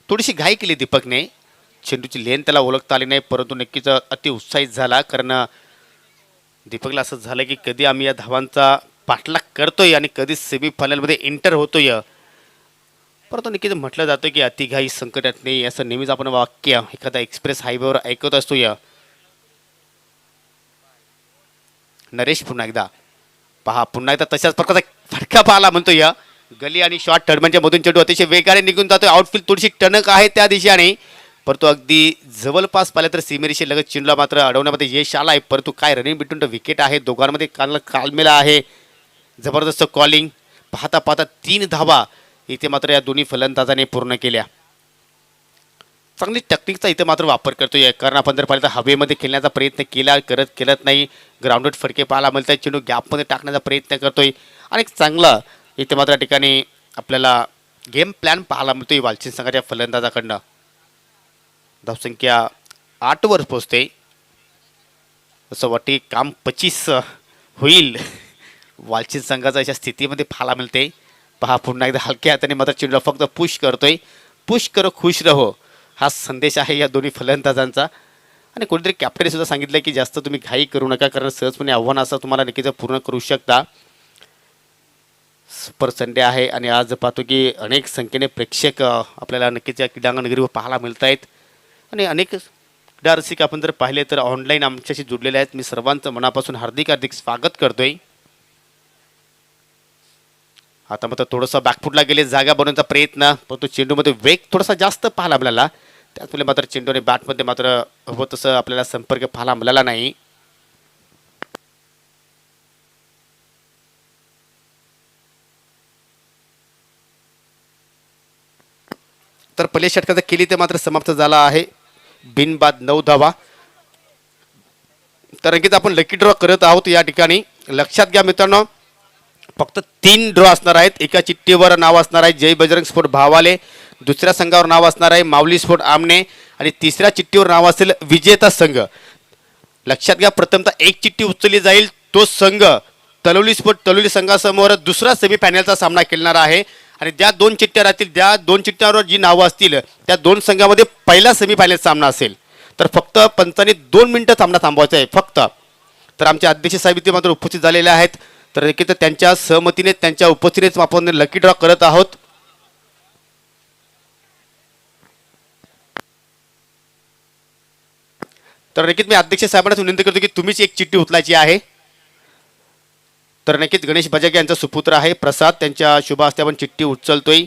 थोडीशी घाई केली दीपकने, चेंडूची लेन त्याला ओळखता आली नाही, परंतु नक्कीच अति उत्साहित झाला. कारण दीपकला असं झालं की कधी आम्ही या धावांचा पाठलाग करतोय आणि कधी सेमीफायनलमध्ये एंटर होतोय. परंतु नक्कीच म्हटलं जातं की अतिघाई संकटात नाही, असं नेहमीच आपण वाक्य एखादा एक्सप्रेस हायवेवर ऐकत असतो. या नरेश पुन्हा एकदा पहा, पुन्हा एकदा तशाच प्रकारचा फटका पाहायला म्हणतो. या गली आणि शॉर्ट टर्मनच्या मधून चेंडू अतिशय वेगाने निघून जातो. आउटफील्ड थोडीशी टणक आहे त्या दिशेने, परंतु अगदी जवळपास पाहिलं तर सीमेरेषे लगत चेंडूला मात्र अडवण्यामध्ये यश आला आहे. परंतु काय रनिंग बिटवीन द विकेट आहे, दोघांमध्ये कालमेला आहे. जबरदस्त कॉलिंग, पाहता पाहता 3 धावा इथे मात्र या दोन्ही फलंदाजाने पूर्ण केल्या. चांगली टेक्निकचा इथे मात्र वापर करतोय, कारण आपण जर पाहिलं तर हवेमध्ये खेळण्याचा प्रयत्न करत नाही. ग्राउंडेड फटके पाहायला मिळतात, चेंडू गॅपमध्ये टाकण्याचा प्रयत्न करतोय आणि एक चांगला इथे मात्र या ठिकाणी आपल्याला गेम प्लॅन पाहायला मिळतोय वालचिन संघाच्या फलंदाजाकडनं. धावसंख्या 8 वर पोहोचते, असं वाटते काम 25 होईल वालचिन संघाचा अशा स्थितीमध्ये पाहायला मिळते. पहा पुन्हा एकदा हलक्या हाताने मात्र चेंडूला फक्त पुश करतोय. पुश करो खुश रहो हा संदेश आहे या दोन्ही फलंदाजांचा. आणि कोणीतरी कॅप्टनने सुद्धा सांगितलं की जास्त तुम्ही घाई करू नका, कारण सहजपणे आव्हान असं तुम्हाला नक्कीच पूर्ण करू शकता. सुपर संडे आहे आणि आज पाहतो की अनेक संख्येने प्रेक्षक आपल्याला नक्कीच या क्रीडांगण नगरीवर पाहायला मिळत आहेत. आणि अनेक क्रीडा रसिक आपण जर पाहिले तर ऑनलाईन आमच्याशी जुडलेले आहेत. मी सर्वांचं मनापासून हार्दिक स्वागत करतोय. आता मात्र थोडंसं बॅकफुटला गेले, जागा बनवण्याचा प्रयत्न, परंतु चेंडूमध्ये वेग थोडासा जास्त पाहायला मिळाला. त्याचमुळे मात्र चेंडूने बॅटमध्ये मात्र हवं तसं आपल्याला संपर्क पाहायला मिळाला नाही. तर पहिल्या षटकाचा केली ते मात्र समाप्त झाला आहे, बिनबाद 9 धावा. तर नक्कीच आपण लकी ड्रॉ करत आहोत या ठिकाणी. लक्षात घ्या मित्रांनो, फक्त 3 ड्रॉ असणार आहेत. एका चिठ्ठीवर नाव असणार आहे जय बजरंग स्पोर्ट भावाले, दुसऱ्या संघावर नाव असणार आहे माऊली स्पोर्ट आमने आणि तिसऱ्या चिठ्ठीवर नाव असेल विजेता संघ. लक्षात घ्या, प्रथमतः एक चिठ्ठी उचलली जाईल, तो संघ तलोली स्पोर्ट तलोली संघासमोर दुसरा सेमीफायनलचा सामना खेळणार आहे. आणि ज्या 2 चिठ्ठ्या राहतील, त्या 2 चिठ्ठ्यांवर जी नावं असतील त्या 2 संघामध्ये पहिला सेमीफायनल सामना असेल. तर फक्त पंचांनी 2 मिनिटं सामना थांबवायचा आहे फक्त. तर आमचे अध्यक्ष साहेब इथे मात्र उपस्थित झालेले आहेत, तर नक्कीच त्यांच्या सहमतीने त्यांच्या उपस्थितीनेच आपण लकी ड्रॉ करत आहोत. तर नक्कीच मी अध्यक्ष साहेबांना विनंती करतो की तुम्हीच एक चिठ्ठी उचलायची आहे. तर नक्कीच गणेश बजागे यांचा सुपुत्र आहे प्रसाद, त्यांच्या शुभ हस्ते आपण चिठ्ठी उचलतोय.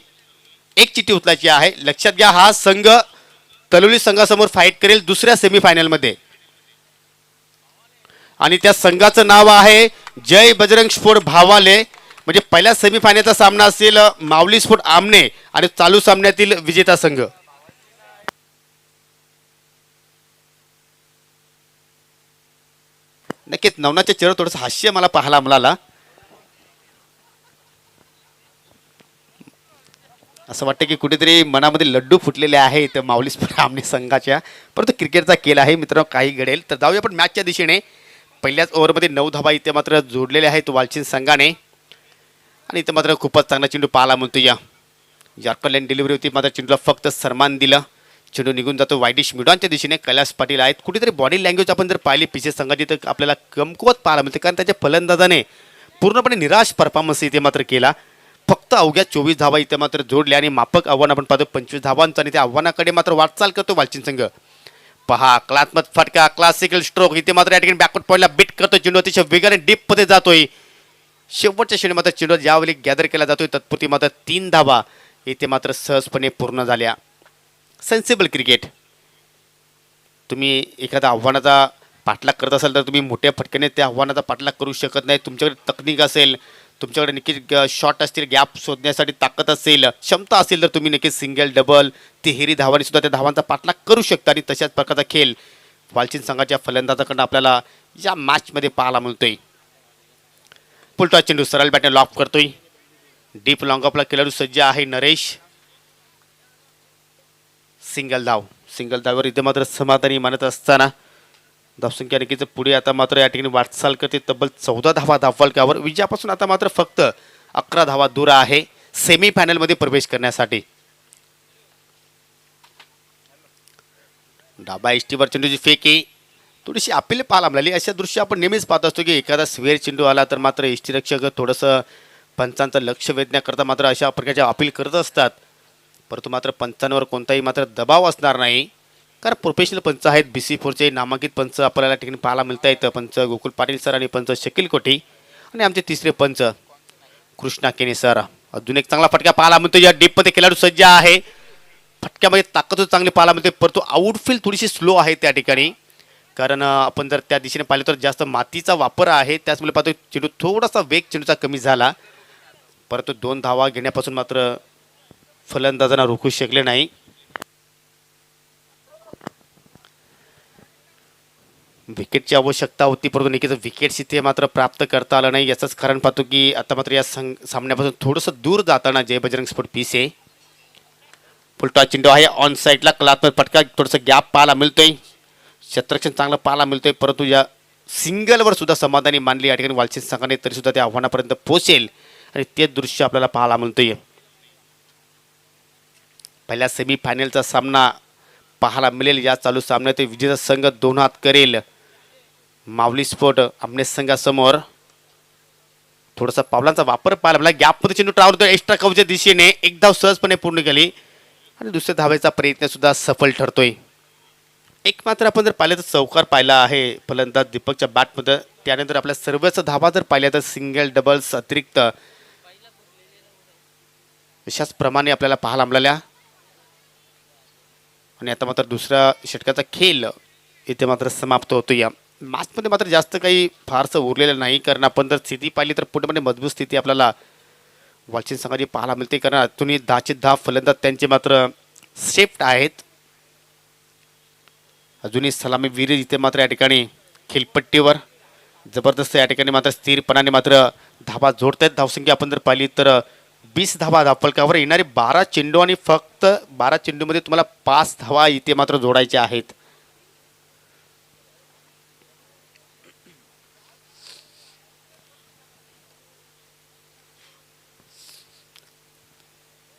एक चिठ्ठी उचलायची आहे. लक्षात घ्या, हा संघ तलोली संघासमोर फाईट करेल दुसऱ्या सेमीफायनलमध्ये आणि त्या संघाचं नाव आहे जय बजरंग स्पोर्ट भावाले. म्हणजे पहिल्या सेमीफायनलचा सामना असेल माऊली स्पोर्ट आमने आणि चालू सामन्यातील विजेता संघ. नक्कीच नवनाथच्या चेहऱ्यावर थोडंसं हास्य मला पाहायला मिळाला. असं वाटतं की कुठेतरी मनामध्ये लड्डू फुटलेले आहेत माऊली स्पोर्ट आमने संघाच्या, परंतु क्रिकेटचा खेळ आहे मित्रांनो, काही घडेल. तर जाऊया आपण मॅचच्या दिशेने. पहिल्याच ओव्हरमध्ये 9 धावा इथे मात्र जोडलेले आहेत वालचिन संघाने आणि इथे मात्र खूपच चांगला चेंडू पाहायला मिळतो. या यॉर्कर लाईन डिलिव्हरी होती, मात्र चेंडूला फक्त सन्मान दिलं, चेंडू निघून जातो वायडिश मिडॉनच्या दिशेने. कैलास पाटील आहेत. कुठेतरी बॉडी लँग्वेज आपण जर पाहिली पीसी संघाची तर आपल्याला कमकुवत पाहायला मिळते, कारण त्याच्या फलंदाजाने पूर्णपणे निराश परफॉर्मन्स इथे मात्र केला. फक्त अवघ्या 24 धावा इथे मात्र जोडल्या आणि मापक आव्हान आपण पाहतो 25 धावांचं आणि त्या आव्हानाकडे मात्र वाटचाल करतो वालचिन संघ. पहा कलात्मक फटका क्लासिकल स्ट्रोक इथे मात्र या ठिकाणी बॅकवर्ड पॉईंटला बीट करतो चेंडू अतिशय वेगाने डीप मध्ये जातोय शेवटच्या क्षणी मात्र चेंडू ज्यावेळी गॅदर केला जातोय तत्पुरती मात्र 3 धावा इथे मात्र सहजपणे पूर्ण झाल्या. Sensible cricket. तुम्ही एखाद्या आव्हानाचा पाठलाग करत असाल तर तुम्ही मोठ्या फटक्याने त्या आव्हानाचा पाठलाग करू शकत नाही. तुमच्याकडे तकनीक असेल, तुमच्याकडे नक्कीच शॉट असतील, गॅप शोधण्यासाठी ताकद असेल, क्षमता असेल तर तुम्ही नक्कीच सिंगल डबल तिहेरी धावांनी सुद्धा त्या धावांचा पाठलाग करू शकता. आणि तशाच प्रकारचा खेळ वालचिंद संघाच्या फलंदाजाकडून आपल्याला या मॅचमध्ये पाहायला मिळतोय. पुलटॉस चेंडू सरळ बॅटने लॉक करतोय. डीप लॉंग ऑफला खेळाडू सज्ज आहे नरेश. सिंगल धाववर इथे मात्र समाधानी मानत असताना धावसंख्या नक्कीच पुढे आता मात्र या ठिकाणी वाटचाल करते. तब्बल 14 धावा धावफलकावर. विजयापासून आता मात्र फक्त 11 धावा दूर आहे सेमीफायनलमध्ये प्रवेश करण्यासाठी. डाबा एसटीवर चेंडूची फेकी थोडीशी अपील पाहायला मिळाली. अशा दृश्य आपण नेहमीच पाहत असतो की एखादा स्वेअर चेंडू आला तर मात्र एसटी रक्षक थोडंसं पंचांचं लक्ष वेधण्याकरता मात्र अशा प्रकारच्या अपील करत असतात. परंतु मात्र पंचांवर कोणताही मात्र दबाव असणार नाही, कारण प्रोफेशनल पंच आहेत. BC4चे नामांकित पंच आपल्याला ठिकाणी पाहायला मिळता येतं. पंच गोकुल पाटील सर आणि पंच शकील कोठी आणि आमचे तिसरे पंच कृष्णा केने सर. अजून एक चांगला फटका पाहायला मिळतो. या डीपमध्ये खेळाडू सज्ज आहे. फटक्यामध्ये ताकद चांगली पाहायला मिळते, परंतु आउटफील्ड थोडीशी स्लो आहे त्या ठिकाणी. कारण आपण जर त्या दिशेने पाहिलं तर जास्त मातीचा वापर आहे, त्याचमुळे पाहतो चेंडू थोडासा वेग चेंडूचा कमी झाला. परंतु 2 धावा घेण्यापासून मात्र फलंदाजांना रोखू शकले नाही. विकेटची आवश्यकता होती, परंतु नक्कीच विकेट्स इथे मात्र प्राप्त करता आलं नाही. याचंच कारण पाहतो की आता मात्र या सामन्यापासून थोडंसं दूर जाताना जय बजरंग स्पोर्ट PC. फुलटॉस चेंडू आहे ऑन साईडला. कलात्मक फटका, थोडंसं गॅप पाहायला मिळतोय, क्षेत्ररक्षण चांगलं पाहायला मिळतोय. परंतु या सिंगलवर सुद्धा समाधानी मानली या ठिकाणी वालचिंद संघाने, तरी सुद्धा त्या आव्हानापर्यंत पोहोचेल आणि ते दृश्य आपल्याला पाहायला मिळतोय. पहिल्या सेमीफायनलचा सामना पाहायला मिळेल. या चालू सामन्यात विजेता संघ 2 हात करेल. माऊली स्पोर्ट आमने संघासमोर थोडासा पावलांचा वापर पाहायला मिळाला. गॅपमध्ये चेंडू ट्रावल एक्स्ट्रा कव्हरच्या दिशेने 1 धाव सहजपणे पूर्ण केली आणि दुसऱ्या धावेचा प्रयत्न सुद्धा सफल ठरतोय. एक मात्र आपण जर पाहिलं तर चौकार पाहिला आहे फलंदाज दीपकच्या बॅटमध्ये. त्यानंतर आपल्या सर्वच धावा जर पाहिल्या तर सिंगल डबल्स अतिरिक्त अशाच प्रमाणे आपल्याला पाहायला मिळाल्या. आणि आता मात्र दुसऱ्या षटकाचा खेळ इथे मात्र समाप्त होतो. या मॅचमध्ये मात्र जास्त काही फारसं उरलेलं नाही, कारण आपण जर स्थिती पाहिली तर पूर्णपणे मजबूत स्थिती आपल्याला वालचिंद संघाची पाहायला मिळते. कारण अजूनही 10चे 10 फलंदाज त्यांचे मात्र सेफ्ट आहेत. अजूनही सलामी वीर इथे मात्र या ठिकाणी खेळपट्टीवर जबरदस्त या ठिकाणी मात्र स्थिरपणाने मात्र धावा जोडत आहेत. धावसंख्या आपण जर पाहिली तर 20 धावा धावफलकावर. येणारे 12 चेंडू आणि फक्त 12 चेंडूमध्ये तुम्हाला 5 धावा इथे मात्र जोडायच्या आहेत.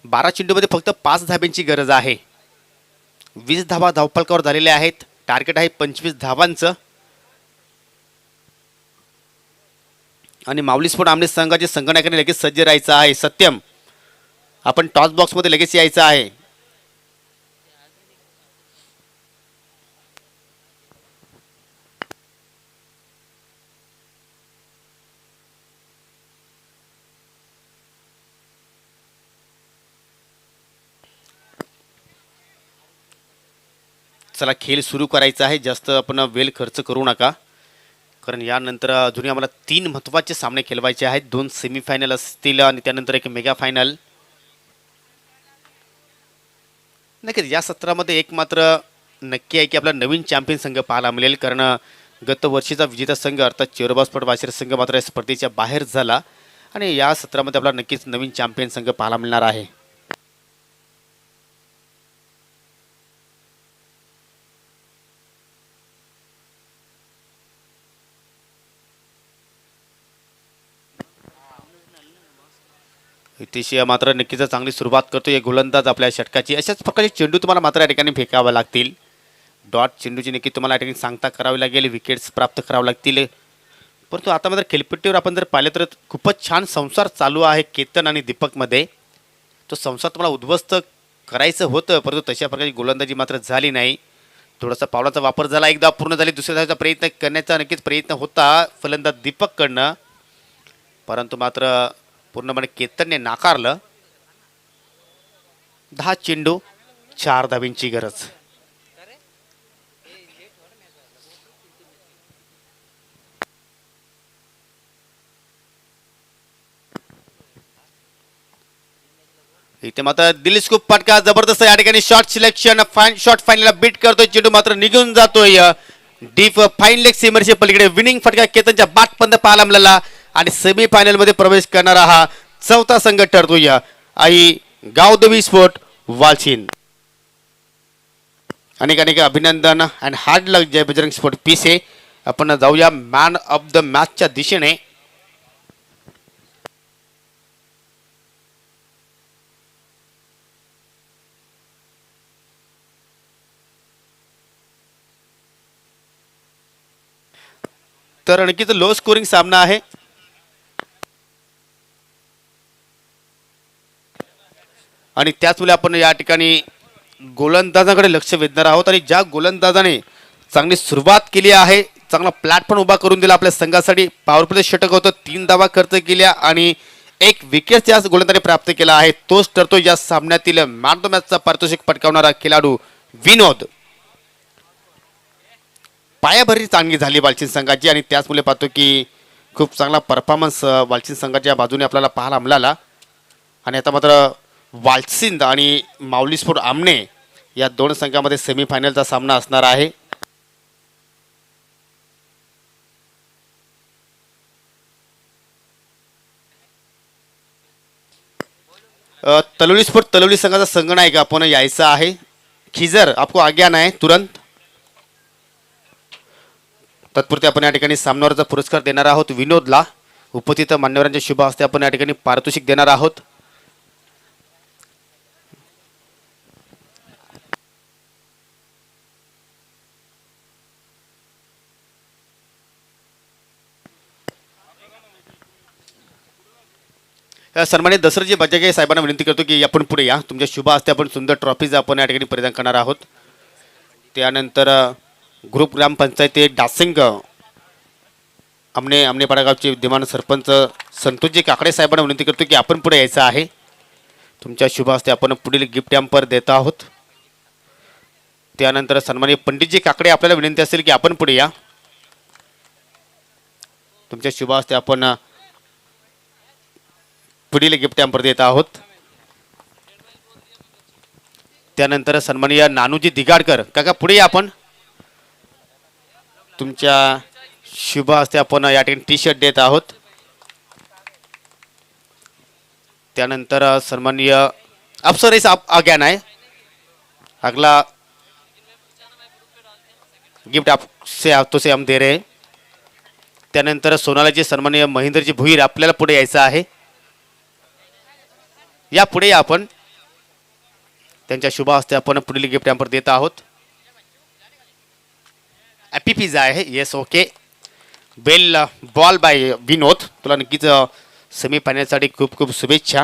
बारा चेंडूमध्ये फक्त 5 धाब्यांची गरज आहे. 20 धावा धावफलकावर झालेल्या आहेत. टार्गेट आहे 25 धावांचं. आणि माऊली स्पोर्ट आमने संघाचे संगणकाने लगेच सज्ज राहायचं आहे. सत्यम, आपण टॉस बॉक्समध्ये लगेच यायचं आहे. चला खेळ सुरू करायचा आहे. जास्त आपण वेळ खर्च करू नका, कारण यानंतर अजूनही आम्हाला 3 महत्त्वाचे सामने खेळवायचे आहेत. 2 सेमीफायनल असतील आणि त्यानंतर एक मेगा फायनल. नक्कीच या सत्रामध्ये एक मात्र नक्की आहे की आपला नवीन चॅम्पियन संघ पाहायला मिळेल, कारण गत वर्षीचा विजेता संघ अर्थात चेरोबा स्पोर्ट वाशिर संघ मात्र या स्पर्धेच्या बाहेर झाला आणि या सत्रामध्ये आपला नक्कीच नवीन चॅम्पियन संघ पाहायला मिळणार आहे. हितेश मात्र नक्कीच चांगली सुरुवात करतो. गोलंदाज आपल्या षटकाची. अशाच प्रकारचे चेंडू तुम्हाला मात्र या ठिकाणी फेकावे लागतील. डॉट चेंडूची नक्की तुम्हाला या ठिकाणी सांगता करावी लागेल. विकेट्स प्राप्त करावे लागतील. परंतु आता मात्र खेळपट्टीवर आपण जर पाहिलं तर खूपच छान संसार चालू आहे केतन आणि दीपकमध्ये. तो संसार तुम्हाला उद्ध्वस्त करायचं होतं, परंतु तशा प्रकारची गोलंदाजी मात्र झाली नाही. थोडासा पावलाचा वापर झाला, एकदा पूर्ण झाली, दुसऱ्या धावेचा प्रयत्न करण्याचा नक्कीच प्रयत्न होता फलंदाज दीपककडनं, परंतु मात्र पूर्णपणे केतनने नाकारलं. 10 चेंडू 4 धावींची गरज. इथे मात्र दिल्ली स्कूप फटका जबरदस्त या ठिकाणी शॉट सिलेक्शन फाईन शॉट फाईनला बीट करतोय, चेंडू मात्र निघून जातोय डीप फाईन लेग सीमरच्या पलीकडे. विनिंग फटका केतनच्या बाटपंद पाहायला मिळाला आणि सेमी फायनल मध्ये प्रवेश करणारा हा चौथा संघ ठरतोय आई गावदेवी स्पोर्ट वालचिन. अनेक अनेक अभिनंदन and hard luck Jai Bajrang sport पीसे. आपण जाऊया मॅन ऑफ द मॅचच्या दिशेने. तर नक्कीच लो स्कोरिंग सामना आहे. आणि त्याचमुळे आपण या ठिकाणी गोलंदाजाकडे लक्ष वेधणार आहोत. आणि ज्या गोलंदाजाने चांगली सुरुवात केली आहे, चांगला प्लॅटफॉर्म उभा करून दिला आपल्या संघासाठी, पॉवर प्ले षटक होतं, 3 धावा खर्च केल्या आणि 1 विकेट त्या गोलंदाजाने प्राप्त केला आहे, तोच ठरतो या सामन्यातील मॅन ऑफ द मॅचचा पारितोषिक पटकावणारा खेळाडू विनोद. पायाभरणी चांगली झाली वालचिन संघाची आणि त्याचमुळे पाहतो की खूप चांगला परफॉर्मन्स वालचिन संघाच्या बाजूने आपल्याला पाहायला मिळाला. आणि आता मात्र वालचिन आणि माऊली स्पोर्ट आमने या दोन संघामध्ये सेमीफायनलचा सामना असणार आहे. तलवली स्पोर्ट तलवली संघाचा संघनायक आपण यायचा आहे. खिजर आपको आज्ञा नाही तुरंत. तत्पुरते आपण या ठिकाणी सामन्यावरचा पुरस्कार देणार आहोत विनोदला. उपस्थित मान्यवरांच्या शुभ हस्ते आपण या ठिकाणी पारितोषिक देणार आहोत. सन्मानित दसरथजी बजागे साहेबांना विनंती करतो की आपण पुढे या. तुमच्या शुभ हस्ते आपण सुंदर ट्रॉफीज आपण या ठिकाणी प्रदान करणार आहोत. त्यानंतर ग्रुप ग्रामपंचायती डासिंग आमने पाडागावचे विद्यमान सरपंच संतोषजी काकडे साहेबांना विनंती करतो की आपण पुढे यायचं आहे. तुमच्या शुभ हस्ते आपण पुढील गिफ्ट हॅम्पर देत आहोत. त्यानंतर सन्माननीय पंडितजी काकडे आपल्याला विनंती असेल की आपण पुढे या. तुमच्या शुभ हस्ते आपण पुढील गिफ्ट हॅम्पर देत आहोत. त्यानंतर सन्माननीय नानूजी दिगाडकर काका पुढे या. आपण तुमच्या शुभ हस्ते आपण या ठिकाणी टी शर्ट देत आहोत. त्यानंतर सन्माननीय अफसर इस आज्ञा आहे. अगला गिफ्ट आपसे हम दे रहे. त्यानंतर सोनालाजी सन्माननीय महेंद्रजी भुईर आपल्याला पुढे यायचं आहे. या पुढे या. आपण त्यांच्या शुभ हस्ते आपण पुढील गिफ्ट हॅम्पर देत आहोत. हॅपी पिझ्झा आहे. Yes okay. Bell ball by Vinod. तुला नक्कीच सेमीफायनलसाठी खूप खूप शुभेच्छा.